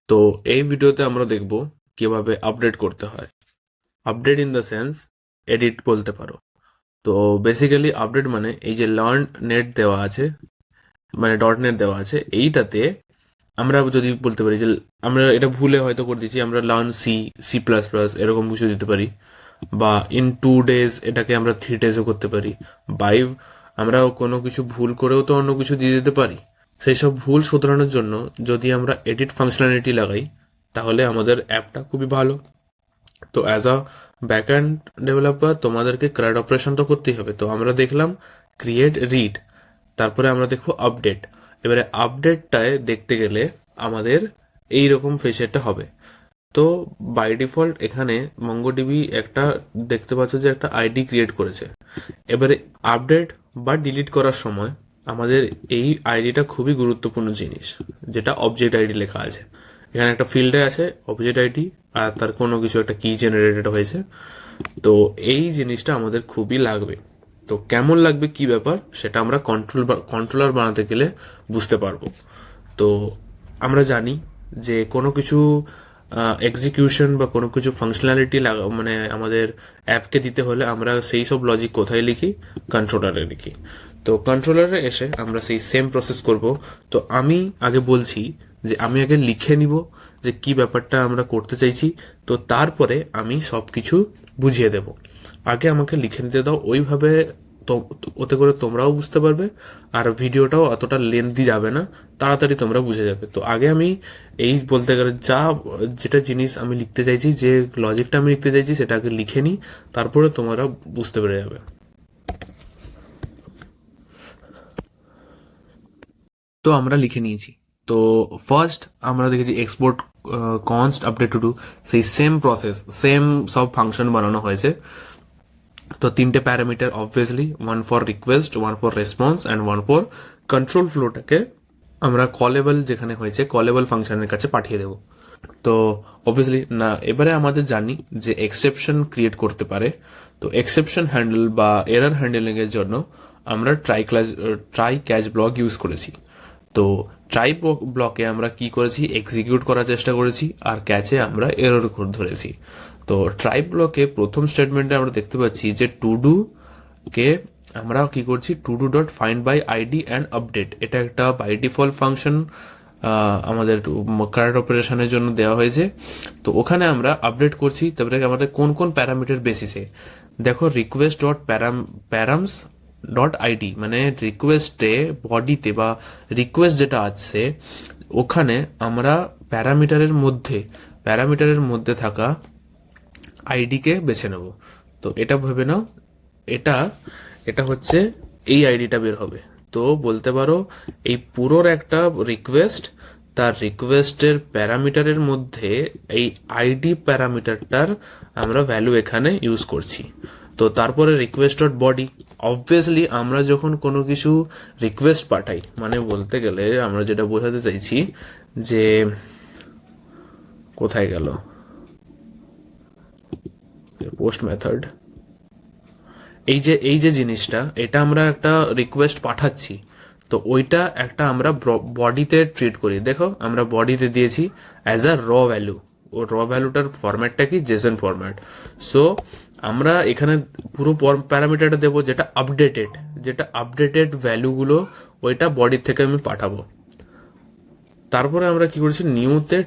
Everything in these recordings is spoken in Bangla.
তো এই ভিডিওতে আমরা দেখব কিভাবে আপডেট করতে হয়। Update in the sense edit বলতে পারো। তো বেসিক্যালি আপডেট মানে এই যে লার্ন নেট দেওয়া আছে, মানে ডট নেট দেওয়া আছে, এইটাতে আমরা যদি বলতে পারি যে আমরা এটা ভুলে হয়তো করে দিচ্ছি, আমরা লার্ন সি প্লাস প্লাস এরকম কিছু দিতে পারি, বা ইন 2 days এটাকে আমরা 3 daysও করতে পারি। বাই আমরা কোনো কিছু ভুল করেও তো অন্য কিছু দিয়ে দিতে পারি। সেই সব ভুল শুধরানোর জন্য যদি আমরা এডিট ফাংশনালিটি লাগাই তাহলে আমাদের অ্যাপটা খুবই ভালো। তো অ্যাজ আ ব্যাকএন্ড ডেভেলপার তোমাদেরকে ক্র্যাড অপারেশন তো করতেই হবে। তো আমরা দেখলাম ক্রিয়েট রিড, তারপরে আমরা দেখবো আপডেট। এবারে আপডেটটায় দেখতে গেলে আমাদের এই রকম ফিচারটা হবে। তো বাই ডিফল্ট এখানে মঙ্গোডিবি একটা দেখতে পাচ্ছ যে একটা আইডি ক্রিয়েট করেছে। এবারে আপডেট বা ডিলিট করার সময় আমাদের এই আইডিটা খুবই গুরুত্বপূর্ণ জিনিস, যেটা অবজেক্ট আইডি লেখা আছে। এখানে একটা ফিল্ডে আছে অবজেক্ট আইডি, আর তার কোনো কিছু একটা কি জেনারেটেড হয়েছে। তো এই জিনিসটা আমাদের খুবই লাগবে। তো কেমন লাগবে, কি ব্যাপার, সেটা আমরা কন্ট্রোলার বানাতে গেলে বুঝতে পারবো। তো আমরা জানি যে কোনো কিছু এক্সিকিউশন বা কোনো কিছু ফাংশনালিটি মানে আমাদের অ্যাপকে দিতে হলে আমরা সেই সব লজিক কোথায় লিখি, কন্ট্রোলারে লিখি। তো কন্ট্রোলারে এসে আমরা সেই সেম প্রসেস করব। তো আমি আগে বলছি যে আমি আগে লিখে নিব যে কি ব্যাপারটা আমরা করতে চাইছি, তো তারপরে আমি সব কিছু বুঝিয়ে দেব। আগে আমাকে লিখে নিতে দাও, ওইভাবে তো ওতে করে তোমরাও বুঝতে পারবে, আর ভিডিওটাও অতটা লেন্থি যাবে না, তাড়াতাড়ি তোমরা বুঝে যাবে। তো আগে আমি এই বলতে গেলে যেটা জিনিস আমি লিখতে চাইছি, যে লজিকটা আমি লিখতে চাইছি সেটা আগে লিখে নিই, তারপরে তোমরা বুঝতে পেরে যাবে। তো আমরা লিখে নিয়েছি। তো ফার্স্ট আমরা দেখেছি export const update to do, সেই সেম প্রসেস, সেম সব ফাংশন বানানো হয়েছে। তো 3টে parameter obviously, one for request, one for response and one for control ফ্লোটাকে আমরা কলেবল, যেখানে হয়েছে কলেবল ফাংশনের কাছে পাঠিয়ে দেব। তো অবভিয়াসলি না, এবারে আমাদের জানি যে এক্সেপশন ক্রিয়েট করতে পারে। তো এক্সেপশন হ্যান্ডেল বা এরর হ্যান্ডেলিং এর জন্য আমরা ট্রাই ক্যাচ ব্লক ইউজ করেছি। তো ট্রাই ব্লকে আমরা কি করেছি, এক্সিকিউট করার চেষ্টা করেছি, আর ক্যাচে আমরা এরর কোড ধরেছি। তো ট্রাই ব্লকে প্রথম স্টেটমেন্টে আমরা দেখতে পাচ্ছি যে টু ডু কে আমরা কি করছি, to do dot find by ID and update, এটা একটা বাই ডিফল্ট ফাংশন আমাদের কারেন্ট অপারেশনের জন্য দেওয়া হয়েছে। তো ওখানে আমরা আপডেট করছি, তারপরে আমাদের কোন কোন প্যারামিটার বেসিসে, দেখো request dot params dot ID, মানে রিকোয়েস্টে বডিতে বা রিকোয়েস্ট যেটা আছে ওখানে আমরা প্যারামিটারের মধ্যে থাকা আইডিকে বেছে নেব। তো এটা ভেবে নাও, এটা এটা হচ্ছে এই আইডিটা বের হবে। তো বলতে পারো এই পুরোর একটা রিকোয়েস্ট, তার রিকোয়েস্টের প্যারামিটারের মধ্যে এই আইডি প্যারামিটারটার আমরা ভ্যালু এখানে ইউজ করছি। তো তারপরে রিকোয়েস্ট ডট বডি, অবভিয়াসলি আমরা যখন কোনো কিছু রিকোয়েস্ট পাঠাই, মানে বলতে গেলে আমরা যেটা বোঝাতে চাইছি যে কোথায় গেল পোস্ট মেথড, এই যে জিনিসটা, এটা আমরা একটা রিকোয়েস্ট পাঠাচ্ছি, তো ওইটা একটা আমরা বডিতে ট্রিট করি। দেখো আমরা বডিতে দিয়েছি অ্যাজ আ র ভ্যালু, ও র ভ্যালুটার ফরম্যাটটা কি, জেসন ফরম্যাট। সো আমরা এখানে পুরো প্যারামিটারটা দেবো যেটা আপডেটেড ভ্যালুগুলো ওইটা বডির থেকে আমি পাঠাবো। তারপরে আমরা কি করেছি, নিউতে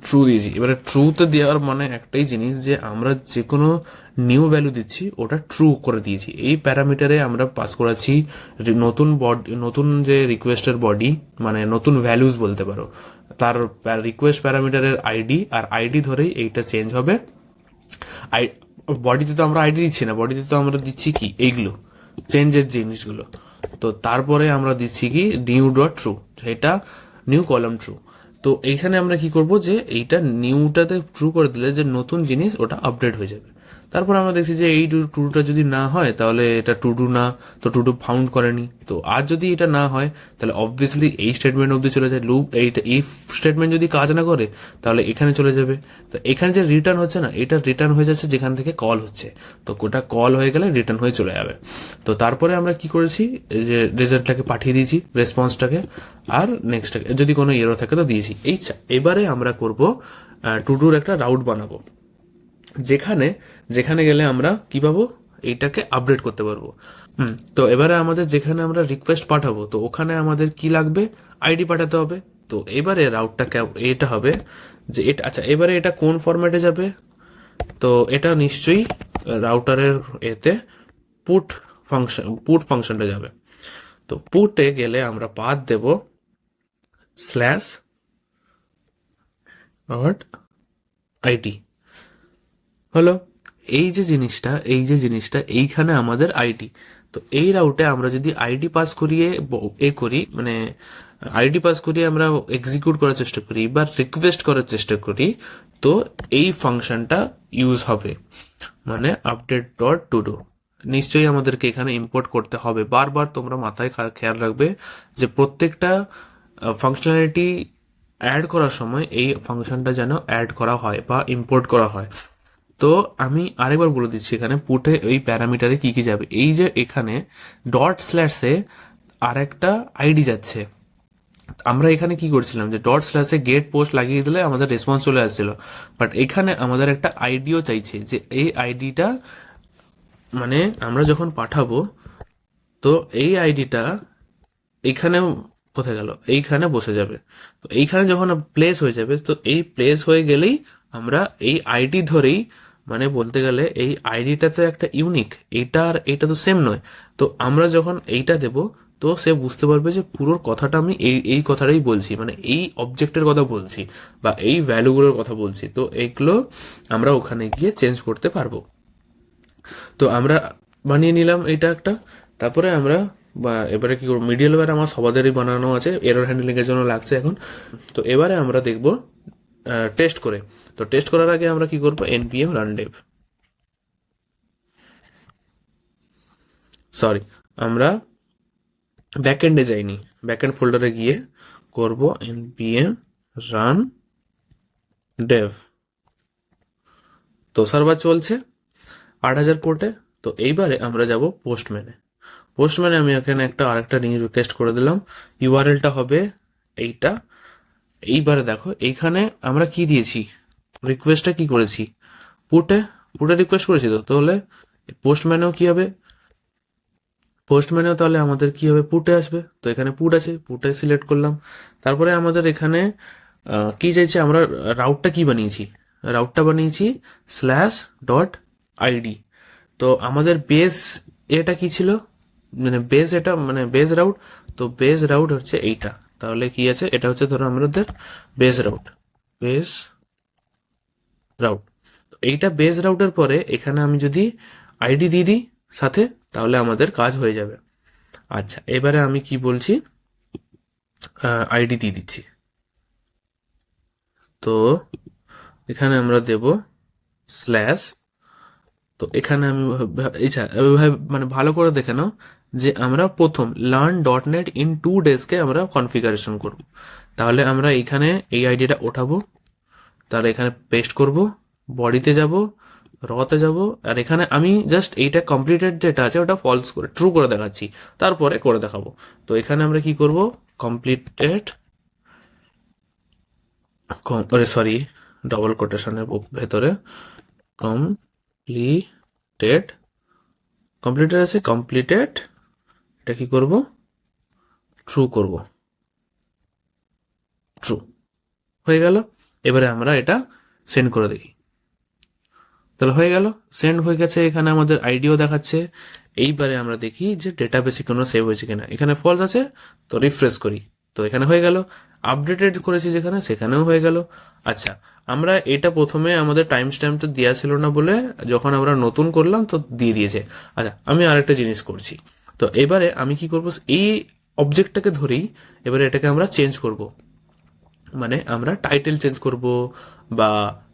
ট্রু দিয়েছি। এবারে ট্রুতে দেওয়ার মানে একটাই জিনিস, যে আমরা যে কোনো নিউ ভ্যালু দিচ্ছি ওটা ট্রু করে দিয়েছি। এই প্যারামিটারে আমরা পাস করাচ্ছি নতুন যে রিকোয়েস্টের বডি, মানে নতুন ভ্যালুজ বলতে পারো, তার রিকোয়েস্ট প্যারামিটারের আইডি, আর আইডি ধরেই এইটা চেঞ্জ হবে। আই বডিতে তো আমরা আইডি দিচ্ছি না, বডিতে তো আমরা দিচ্ছি কি, এইগুলো চেঞ্জের জিনিসগুলো। তো তারপরে আমরা দিচ্ছি কি নিউ ডট ট্রু, সেটা নিউ কলাম ট্রু। তো এইখানে আমরা কি করব, যে এইটা নিউটাতে ট্রু করে দিলে যে নতুন জিনিস ওটা আপডেট হয়ে যাবে। তারপর আমরা দেখছি যে এই টু ডুটা যদি না হয় তাহলে এটা টু ডু না, তো টু ডু ফাউন্ড করেনি। তো আর যদি এটা না হয় তাহলে অবভিয়াসলি এই স্টেটমেন্ট অবধি চলে যায় লুপ। এইটা ইফ স্টেটমেন্ট যদি কাজ না করে তাহলে এখানে চলে যাবে। তো এখানে যে রিটার্ন হচ্ছে না, এটা রিটার্ন হয়ে যাচ্ছে যেখান থেকে কল হচ্ছে। তো ওটা কল হয়ে গেলে রিটার্ন হয়ে চলে যাবে। তো তারপরে আমরা কি করেছি, এই যে রেজাল্টটাকে পাঠিয়ে দিয়েছি, রেসপন্সটাকে, আর নেক্সট যদি কোনো এরর থাকে তো দিয়েছি। এবারে আমরা করব টু ডুর একটা রাউট বানাবো, যেখানে যেখানে গেলে আমরা কি পাবো, এইটাকে আপডেট করতে পারবো। তো এবারে আমাদের যেখানে আমরা রিকোয়েস্ট পাঠাবো, তো ওখানে আমাদের কি লাগবে, আইডি পাঠাতে হবে। তো এবারে রাউটটা এটা হবে যে এটা, আচ্ছা এবারে এটা কোন ফরম্যাটে যাবে, তো এটা নিশ্চয়ই রাউটারের এতে পুট ফাংশনটা যাবে। তো পুটে গেলে আমরা পাথ দেব স্ল্যাশ ডট আইডি। হলো, এই যে জিনিসটা এইখানে আমাদের আইডি। তো এই রাউটে আমরা যদি আইডি পাস করিয়ে করি, মানে আইডি পাস করিয়ে আমরা এক্সিকিউট করার চেষ্টা করি বা রিকোয়েস্ট করার চেষ্টা করি, তো এই ফাংশনটা ইউজ হবে, মানে আপডেট ডট টু ডু। নিশ্চয়ই আমাদেরকে এখানে ইম্পোর্ট করতে হবে। বারবার তোমরা মাথায় খেয়াল রাখবে যে প্রত্যেকটা ফাংশনালিটি অ্যাড করার সময় এই ফাংশনটা যেন অ্যাড করা হয় বা ইম্পোর্ট করা হয়। তো আমি আরেকবার বলে দিচ্ছি, এখানে পুটে ওই প্যারামিটারে কি কি যাবে। এই যে এখানে ডট স্ল্যাশে আর একটা আইডি যাচ্ছে। আমরা এখানে কি করছিলাম যে ডট স্ল্যাশে গেট পোস্ট লাগিয়ে দিলে আমাদের রেসপন্স চলে আসছিল, বাট এখানে আমাদের একটা আইডিও চাইছে, যে এই আইডিটা মানে আমরা যখন পাঠাবো, তো এই আইডিটা এইখানে কোথায় গেল, এইখানে বসে যাবে। তো এইখানে যখন প্লেস হয়ে যাবে, তো এই প্লেস হয়ে গেলেই আমরা এই আইডি ধরেই, মানে বলতে গেলে এই আইডিটা তো একটা ইউনিক, এইটা আর এইটা তো সেম নয়। তো আমরা যখন এইটা দেব, তো সে বুঝতে পারবে যে পুরো কথাটা আমি এই এই কথাটাই বলছি, মানে এই অবজেক্টের কথা বলছি বা এই ভ্যালুগুলোর কথা বলছি। তো এইগুলো আমরা ওখানে গিয়ে চেঞ্জ করতে পারবো। তো আমরা বানিয়ে নিলাম এটা একটা। তারপরে আমরা বা এবারে কি করবো, মিডিলওয়্যার আমার সবাদেরই বানানো আছে, এরর হ্যান্ডলিং এর জন্য লাগছে এখন। তো এবারে আমরা দেখব টেস্ট করে। তো টেস্ট করার আগে আমরা কি করবো, npm run dev, সরি আমরা ব্যাকএন্ডে যাইনি, ব্যাকএন্ড ফোল্ডারে গিয়ে করব npm run dev। তো সার্ভার চলছে 8000 পোর্টে। তো এইবারে আমরা যাব পোস্টম্যানে আমি এখানে আরেকটা নিউ রিকোয়েস্ট করে দিলাম, ইউআরএলটা হবে এইটা। এইবারে দেখো এইখানে আমরা কি দিয়েছি, রিকোয়েস্টটা কি করেছি, পুটে পুটে রিকোয়েস্ট করেছি। তো তাহলে পোস্টম্যানেও কি হবে, পোস্টম্যানেও তাহলে আমাদের কি হবে, পুটে আসবে। তো এখানে পুট আছে, পুটে সিলেক্ট করলাম। তারপরে আমাদের এখানে কি চাইছে, আমরা রাউটটা কি বানিয়েছি, রাউটটা বানিয়েছি স্ল্যাশ ডট আইডি। তো আমাদের বেস এটা কি ছিল, মানে বেস এটা মানে বেস রাউট। তো বেস রাউট হচ্ছে এইটা। তাহলে কি আছে, এটা হচ্ছে ধরো আমাদের বেস রাউট। এইটা বেস রাউটের পরে এখানে আমি যদি আইডি দিয়ে দিই সাথে, তাহলে আমাদের কাজ হয়ে যাবে। আচ্ছা এবারে আমি কি বলছি, আইডি দিয়ে দিচ্ছি। তো এখানে আমরা দেব স্ল্যাশ। তো এখানে আমি মানে ভালো করে দেখে নাও যে আমরা প্রথম লার্ন ডট নেট ইন 2 ডেজকে আমরা কনফিগারেশন করব। তাহলে আমরা এখানে এই আইডিটা ওঠাবো, তাহলে এখানে পেস্ট করব, বডিতে যাব, রতে যাব, আর এখানে আমি জাস্ট এইটা কমপ্লিটেড যেটা আছে ওটা ফলস করে ট্রু করে দেখাচ্ছি, তারপরে করে দেখাবো। তো এখানে আমরা কি করব, কমপ্লিটেড, সরি ডবল কোটেশনের ভেতরে কমপ্লিটেড, কমপ্লিটেড আছে, কমপ্লিটেড, এটা কি করব, ট্রু করব, ট্রু হয়ে গেল। এবারে আমরা এটা সেন্ড করে দেখি, তাহলে হয়ে গেল, সেন্ড হয়ে গেছে। এখানে আমাদের আইডিও দেখাচ্ছে। এইবারে আমরা দেখি যে ডেটাবেসে কোনো সেভ হয়েছে কিনা, এখানে ফলস আছে, তো রিফ্রেশ করি, তো এখানে হয়ে গেল। আপডেটেড করেছি যেখানে, সেখানেও হয়ে গেল। আচ্ছা আমরা এটা প্রথমে আমাদের টাইম স্ট্যাম্প তো দেওয়া ছিল না বলে যখন আমরা নতুন করলাম তো দিয়ে দিয়েছে। আচ্ছা আমি আরেকটা জিনিস করছি। তো এবারে আমি কি করব, এই অবজেক্টটাকে ধরেই এবারে এটাকে আমরা চেঞ্জ করব, মানে আমরা টাইটেল চেঞ্জ করব বা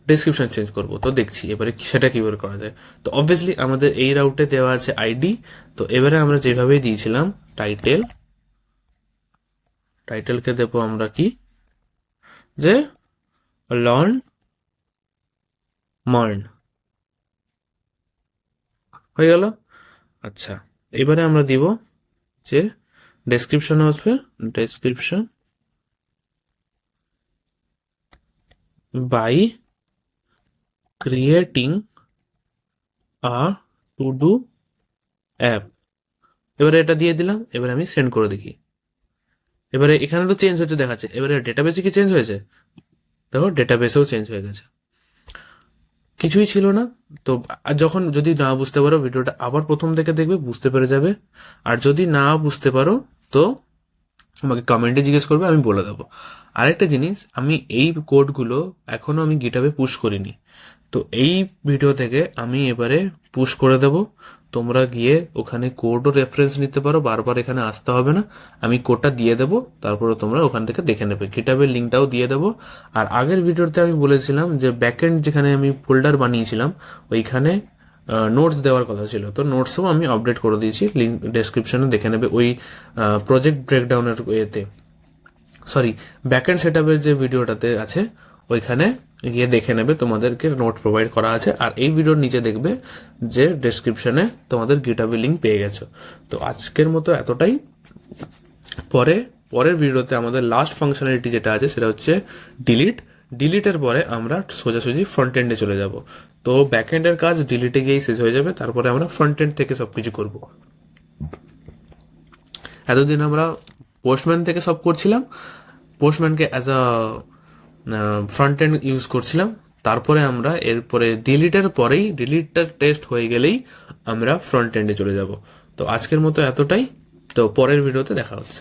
ডেসক্রিপশন চেঞ্জ করব, তো দেখছি এবারে সেটা কিভাবে করা যায়। তো অবভিয়াসলি আমাদের এই রাউটে দেওয়া আছে আইডি, তো এবারে আমরা যেভাবে দিয়েছিলাম টাইটেলকে দেবো আমরা কি, যে লার্ন মার্ন, হয়ে গেল। আচ্ছা, এবারে আমরা দিব যে ডেসক্রিপশন আসবে, description by creating a to do app. এবারে এটা দিয়ে দিলাম, এবারে আমি সেন্ড করে দেখি। এবারে এখানে তো চেঞ্জ হচ্ছে দেখাচ্ছে, এবারে ডেটাবেসে কি চেঞ্জ হয়েছে? দেখো ডেটাবেসেও চেঞ্জ হয়ে গেছে, কিছুই ছিল না। তো আর যখন যদি না বুঝতে পারো ভিডিওটা আবার প্রথম থেকে দেখবে, বুঝতে পেরে যাবে। আর যদি না বুঝতে পারো তো আমাকে কমেন্টে জিজ্ঞেস করবে, আমি বলে দেবো। আরেকটা জিনিস, আমি এই কোডগুলো এখনো আমি গিটহাবে পুশ করিনি, তো এই ভিডিও থেকে আমি এবারে পুশ করে দেব। তোমরা গিয়ে ওখানে কোডও রেফারেন্স নিতে পারো, বারবার এখানে আসতে হবে না। আমি কোডটা দিয়ে দেবো, তারপরে তোমরা ওখান থেকে দেখে নেবে। গিটহাবের লিঙ্কটাও দিয়ে দেবো। আর আগের ভিডিওতে আমি বলেছিলাম যে ব্যাকএন্ড যেখানে আমি ফোল্ডার বানিয়েছিলাম ওইখানে নোটস দেওয়ার কথা ছিল, তো নোটসও আমি আপডেট করে দিয়েছি, লিঙ্ক ডেসক্রিপশনে দেখে নেবে। ওই প্রজেক্ট ব্রেকডাউনের এতে, সরি, ব্যাকএন্ড সেটআপের যে ভিডিওটাতে আছে ওইখানে গিয়ে দেখে নেবে, তোমাদেরকে নোট প্রোভাইড করা আছে। আর এই ভিডিওর নিচে দেখবে যে ডেসক্রিপশনে তোমাদের গিটহাবের লিঙ্ক পেয়ে গেছো। তো আজকের মতো এতটাই। পরের ভিডিওতে আমাদের লাস্ট ফাংশনালিটি যেটা আছে সেটা হচ্ছে ডিলিটের পরে আমরা সোজাসুজি ফ্রন্ট এন্ডে চলে যাব। তো ব্যাক এন্ডের কাজ ডিলিটে গিয়েই শেষ হয়ে যাবে, তারপরে আমরা ফ্রন্ট এন্ড থেকে সবকিছু করব। এতদিন আমরা পোস্টম্যান থেকে সব করছিলাম, পোস্টম্যানকে as a front end use করছিলাম। তারপরে আমরা এরপরে ডিলিটটা টেস্ট হয়ে গেলেই আমরা ফ্রন্ট এন্ডে চলে যাব। তো আজকের মতো এতটাই, তো পরের ভিডিওতে দেখা হচ্ছে।